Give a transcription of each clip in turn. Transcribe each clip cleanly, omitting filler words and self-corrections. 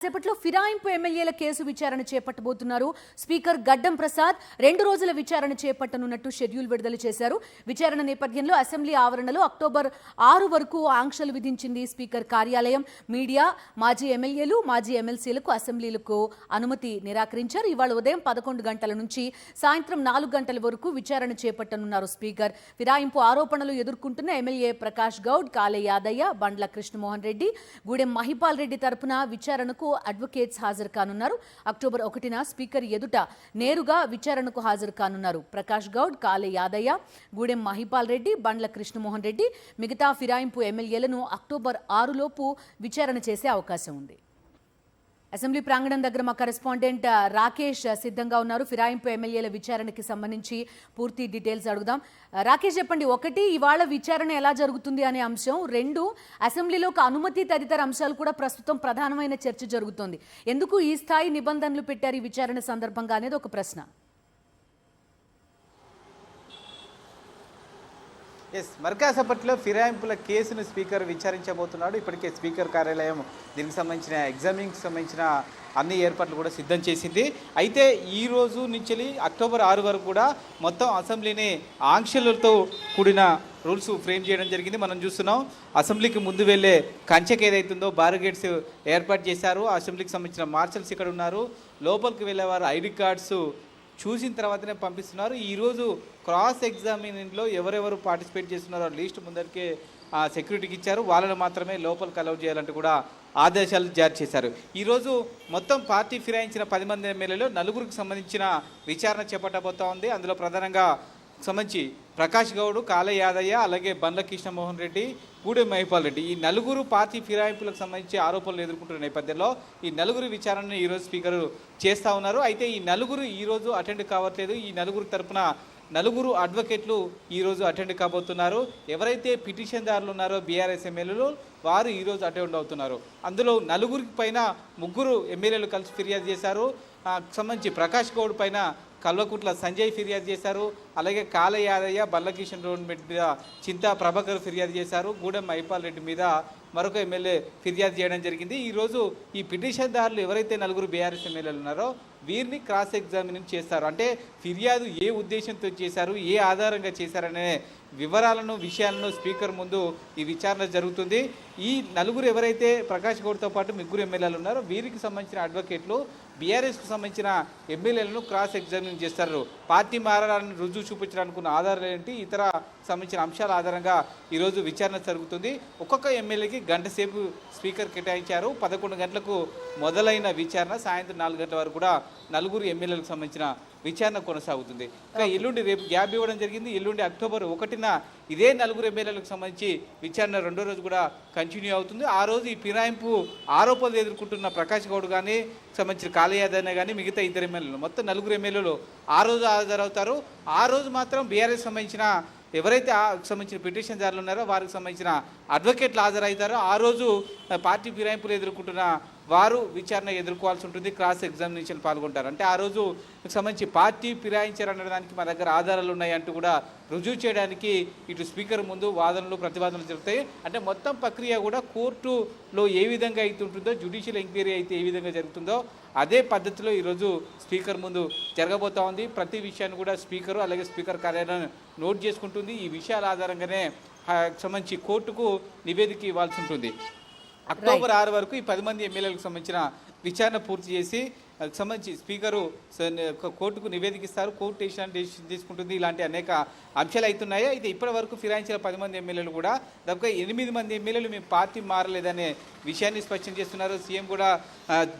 సేపట్లో ఫిరాయింపు ఎమ్మెల్యేల కేసు విచారణ చేపట్టబోతున్నారు. స్పీకర్ గడ్డం ప్రసాద్ 2 రోజుల విచారణ చేపట్టనున్నట్టు షెడ్యూల్ విడుదల చేశారు. విచారణ నేపథ్యంలో అసెంబ్లీ ఆవరణలో అక్టోబర్ 6 వరకు ఆంక్షలు విధించింది స్పీకర్ కార్యాలయం. మీడియా, మాజీ ఎమ్మెల్యేలు, మాజీ ఎమ్మెల్సీలకు అసెంబ్లీలకు అనుమతి నిరాకరించారు. ఇవాళ ఉదయం 11 గంటల నుంచి సాయంత్రం 4 గంటల వరకు విచారణ చేపట్టనున్నారు స్పీకర్. ఫిరాయింపు ఆరోపణలు ఎదుర్కొంటున్న ఎమ్మెల్యే ప్రకాష్ గౌడ్, కాలే యాదయ్య, బండ్ల కృష్ణమోహన్ రెడ్డి, గూడెం మహిపాల్ రెడ్డి తరపున విచారణకు అడ్వకేట్స్ హాజరు కానున్నారు. అక్టోబర్ 1న స్పీకర్ ఎదుట నేరుగా విచారణకు హాజరు కానున్నారు ప్రకాష్ గౌడ్, కాలే యాదయ్య, గూడెం మహిపాల్ రెడ్డి, బండ్ల కృష్ణమోహన్ రెడ్డి. మిగతా ఫిరాయింపు ఎమ్మెల్యేలను అక్టోబర్ 6 లోపు విచారణ చేసే అవకాశం ఉంది. అసెంబ్లీ ప్రాంగణం దగ్గర మా కరెస్పాండెంట్ రాకేష్ సిద్ధంగా ఉన్నారు. ఫిరాయింపు ఎమ్మెల్యేల విచారణకి సంబంధించి పూర్తి డీటెయిల్స్ అడుగుదాం. రాకేష్, చెప్పండి. 1, ఇవాళ విచారణ ఎలా జరుగుతుంది అనే అంశం. 2, అసెంబ్లీలోకి అనుమతి తదితర అంశాలు కూడా ప్రస్తుతం ప్రధానమైన చర్చ జరుగుతోంది. ఎందుకు ఈ స్థాయి నిబంధనలు పెట్టారు ఈ విచారణ సందర్భంగా అనేది ఒక ప్రశ్న. మరికాసేపట్లో ఫిరాయింపుల కేసును స్పీకర్ విచారించబోతున్నాడు. ఇప్పటికే స్పీకర్ కార్యాలయం దీనికి సంబంధించిన ఎగ్జామినింగ్కి సంబంధించిన అన్ని ఏర్పాట్లు కూడా సిద్ధం చేసింది. అయితే ఈ రోజు నుంచి అక్టోబర్ 6 వరకు కూడా మొత్తం అసెంబ్లీని ఆంక్షలతో కూడిన రూల్స్ ఫ్రేమ్ చేయడం జరిగింది. మనం చూస్తున్నాం, అసెంబ్లీకి ముందు వెళ్ళే కంచెకి ఏదైతుందో బారిగేట్స్ ఏర్పాటు చేశారు. అసెంబ్లీకి సంబంధించిన మార్షల్స్ ఇక్కడ ఉన్నారు. లోపలికి వెళ్ళేవారు ఐడి కార్డ్స్ చూసిన తర్వాతనే పంపిస్తున్నారు. ఈరోజు క్రాస్ ఎగ్జామినింగ్లో ఎవరెవరు పార్టిసిపేట్ చేస్తున్నారో లిస్ట్ ముందరికే సెక్యూరిటీకి ఇచ్చారు. వాళ్ళని మాత్రమే లోపలికి అలౌ చేయాలంటూ కూడా ఆదేశాలు జారీ చేశారు. ఈరోజు మొత్తం పార్టీ ఫిరాయించిన 10 మంది ఎమ్మెల్యేలు 4కి సంబంధించిన విచారణ చేపట్టబోతా ఉంది. అందులో ప్రధానంగా సంబంధించి ప్రకాష్ గౌడ్, కాలే యాదయ్య, అలాగే బండ్ల కృష్ణమోహన్ రెడ్డి, గూడెం మహిపాల్ రెడ్డి, ఈ 4 పార్టీ ఫిరాయింపులకు సంబంధించి ఆరోపణలు ఎదుర్కొంటున్న నేపథ్యంలో ఈ 4 విచారణను ఈరోజు స్పీకర్ చేస్తూ ఉన్నారు. అయితే ఈ 4 ఈరోజు అటెండ్ కావట్లేదు. ఈ 4 తరపున 4 అడ్వకేట్లు ఈరోజు అటెండ్ కాబోతున్నారు. ఎవరైతే పిటిషన్దారులు ఉన్నారో బీఆర్ఎస్ ఎమ్మెల్యేలు వారు ఈరోజు అటెండ్ అవుతున్నారు. అందులో 4 పైన 3 ఎమ్మెల్యేలు కలిసి ఫిర్యాదు చేశారు. సంబంధించి ప్రకాష్ గౌడ్ పైన కల్వకుంట్ల సంజయ్ ఫిర్యాదు చేశారు. అలాగే కాలే యాదయ్య, బల్లకిషన్ రోడ్ మీద చింతా ప్రభాకర్ ఫిర్యాదు చేశారు. గూడెం మహిపాల్ రెడ్డి మీద మరొక ఎమ్మెల్యే ఫిర్యాదు చేయడం జరిగింది. ఈరోజు ఈ పిటిషన్దారులు ఎవరైతే 4 బీఆర్ఎస్ ఎమ్మెల్యేలు ఉన్నారో వీరిని క్రాస్ ఎగ్జామినింగ్ చేస్తారు. అంటే ఫిర్యాదు ఏ ఉద్దేశంతో చేశారు, ఏ ఆధారంగా చేశారనే విషయాలను స్పీకర్ ముందు ఈ విచారణ జరుగుతుంది. ఈ 4 ఎవరైతే ప్రకాష్ గౌడ్తో పాటు 3 ఎమ్మెల్యేలు ఉన్నారో వీరికి సంబంధించిన అడ్వకేట్లు బీఆర్ఎస్కు సంబంధించిన ఎమ్మెల్యేలను క్రాస్ ఎగ్జామినింగ్ చేస్తారు. పార్టీ మారాలని రుజువు చూపించడానికి ఉన్న ఆధారాలు ఏంటి, ఇతర సంబంధించిన అంశాల ఆధారంగా ఈరోజు విచారణ జరుగుతుంది. ఒక్కొక్క ఎమ్మెల్యేకి గంట సేపు స్పీకర్ కేటాయించారు. 11 గంటలకు మొదలైన విచారణ సాయంత్రం 4 గంటల వరకు కూడా 4 ఎమ్మెల్యేలకు సంబంధించిన విచారణ కొనసాగుతుంది. ఇంకా ఎల్లుండి రేపు గ్యాప్ ఇవ్వడం జరిగింది. ఎల్లుండి అక్టోబర్ 1న ఇదే 4 ఎమ్మెల్యేలకు సంబంధించి విచారణ 2వ రోజు కూడా కంటిన్యూ అవుతుంది. ఆ రోజు ఈ ఫిరాయింపు ఆరోపణలు ఎదుర్కొంటున్న ప్రకాష్ గౌడ్ కానీ సంబంధించిన కాలే యాదవ్ కానీ మిగతా 2 ఎమ్మెల్యేలు మొత్తం 4 ఎమ్మెల్యేలు ఆ రోజు హాజరవుతారు. ఆ రోజు మాత్రం బీఆర్ఎస్ సంబంధించిన ఎవరైతే సంబంధించిన పిటిషన్దారులు ఉన్నారో వారికి సంబంధించిన అడ్వకేట్లు హాజరవుతారో ఆ రోజు పార్టీ ఫిరాయింపులు ఎదుర్కొంటున్న వారు విచారణ ఎదుర్కోవాల్సి ఉంటుంది. క్రాస్ ఎగ్జామినేషన్ పాల్గొంటారు. అంటే ఆ రోజు సంబంధించి పార్టీ ఫిరాయించారనడానికి మా దగ్గర ఆధారాలు ఉన్నాయంటూ కూడా రుజువు చేయడానికి ఇటు స్పీకర్ ముందు వాదనలు ప్రతివాదనలు జరుగుతాయి. అంటే మొత్తం ప్రక్రియ కూడా కోర్టులో ఏ విధంగా అయితే ఉంటుందో, జ్యుడిషియల్ ఎంక్వైరీ అయితే ఏ విధంగా జరుగుతుందో అదే పద్ధతిలో ఈరోజు స్పీకర్ ముందు జరగబోతా ఉంది. ప్రతి విషయాన్ని కూడా స్పీకరు అలాగే స్పీకర్ కార్యాలయం నోట్ చేసుకుంటుంది. ఈ విషయాల ఆధారంగానే సంబంధించి కోర్టుకు నివేదిక ఇవ్వాల్సి ఉంటుంది. అక్టోబర్ 6 వరకు ఈ 10 మంది ఎమ్మెల్యేలకు సంబంధించిన విచారణ పూర్తి చేసి సంబంధించి స్పీకరు కోర్టుకు నివేదిక ఇస్తారు. కోర్టు డెసిషన్ తీసుకుంటుంది. ఇలాంటి అనేక అంశాలు అవుతున్నాయి. అయితే ఇప్పటి వరకు ఫిరాయించిన 10 మంది ఎమ్మెల్యేలు కూడా దాదాపుగా 8 మంది ఎమ్మెల్యేలు మేము పార్టీ మారలేదనే విషయాన్ని స్పష్టం చేస్తున్నారు. సీఎం కూడా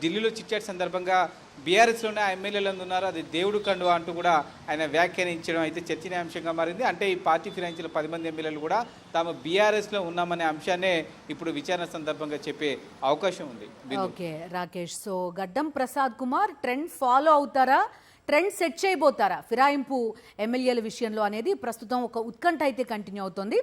ఢిల్లీలో చిట్చాట్ సందర్భంగా బీఆర్ఎస్లోనే ఆ ఎమ్మెల్యేలు ఉన్నారు, అది దేవుడు కండువా అంటూ కూడా ఆయన వ్యాఖ్యానించడం అయితే చర్చనీయాంశంగా మారింది. అంటే ఈ పార్టీ ఫిరాయించిన 10 మంది ఎమ్మెల్యేలు కూడా తాము బీఆర్ఎస్లో ఉన్నామనే అంశాన్నే ఇప్పుడు విచారణ సందర్భంగా చెప్పే అవకాశం ఉంది. ఓకే రాకేష్, సో గడ్డం ప్రసాద్ కుమార్ ట్రెండ్ ఫాలో అవుతారా, ట్రెండ్ సెట్ చేయబోతారా ఫిరాయింపు ఎమ్మెల్యేల విషయంలో అనేది ప్రస్తుతం ఒక ఉత్కంఠ అయితే కంటిన్యూ అవుతోంది.